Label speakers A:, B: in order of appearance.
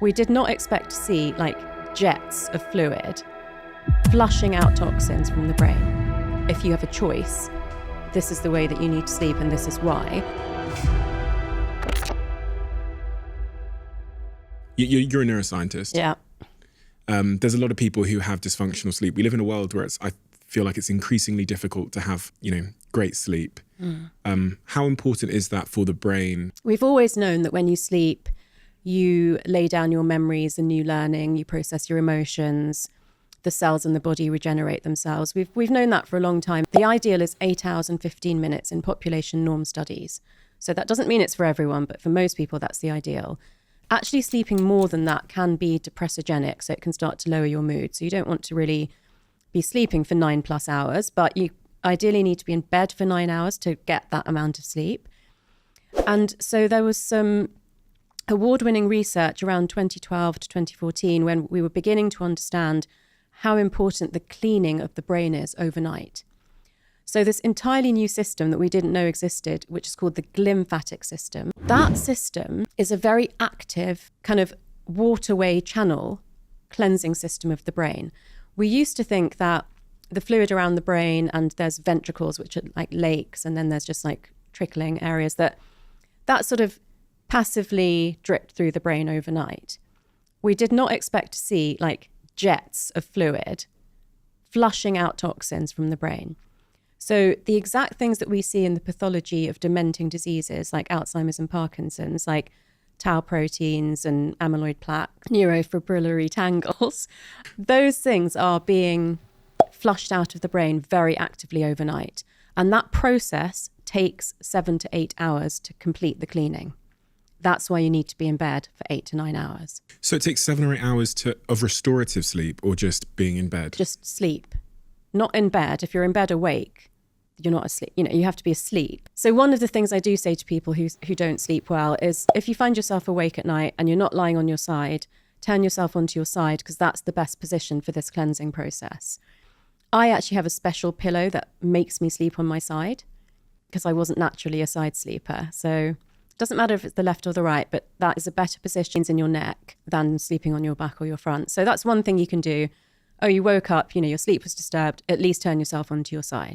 A: We did not expect to see jets of fluid flushing out toxins from the brain. If you have a choice, this is the way that you need to sleep and this is why.
B: You're a neuroscientist.
A: Yeah.
B: There's a lot of people who have dysfunctional sleep. We live in a world where I feel like it's increasingly difficult to have, great sleep. How important is that for the brain?
A: We've always known that when you sleep, you lay down your memories and new learning, you process your emotions, the cells in the body regenerate themselves. We've known that for a long time. The ideal is 8 hours and 15 minutes in population norm studies. So that doesn't mean it's for everyone, but for most people, that's the ideal. Actually sleeping more than that can be depressogenic, so it can start to lower your mood. So you don't want to really be sleeping for 9+ hours, but you ideally need to be in bed for 9 hours to get that amount of sleep. And so there was some award-winning research around 2012 to 2014 when we were beginning to understand how important the cleaning of the brain is overnight. So this entirely new system that we didn't know existed, which is called the glymphatic system, that system is a very active kind of waterway channel cleansing system of the brain. We used to think that the fluid around the brain, and there's ventricles, which are like lakes, and then there's just trickling areas that sort of passively dripped through the brain overnight. We did not expect to see jets of fluid flushing out toxins from the brain. So the exact things that we see in the pathology of dementing diseases like Alzheimer's and Parkinson's, like tau proteins and amyloid plaque, neurofibrillary tangles, those things are being flushed out of the brain very actively overnight. And that process takes 7 to 8 hours to complete the cleaning. That's why you need to be in bed for 8 to 9 hours.
B: So it takes 7 or 8 hours of restorative sleep, or just being in bed?
A: Just sleep. Not in bed. If you're in bed awake, you're not asleep. You have to be asleep. So one of the things I do say to people who don't sleep well is, if you find yourself awake at night and you're not lying on your side, turn yourself onto your side, because that's the best position for this cleansing process. I actually have a special pillow that makes me sleep on my side, because I wasn't naturally a side sleeper. So it doesn't matter if it's the left or the right, but that is a better position in your neck than sleeping on your back or your front. So that's one thing you can do. Oh, you woke up, your sleep was disturbed, at least turn yourself onto your side.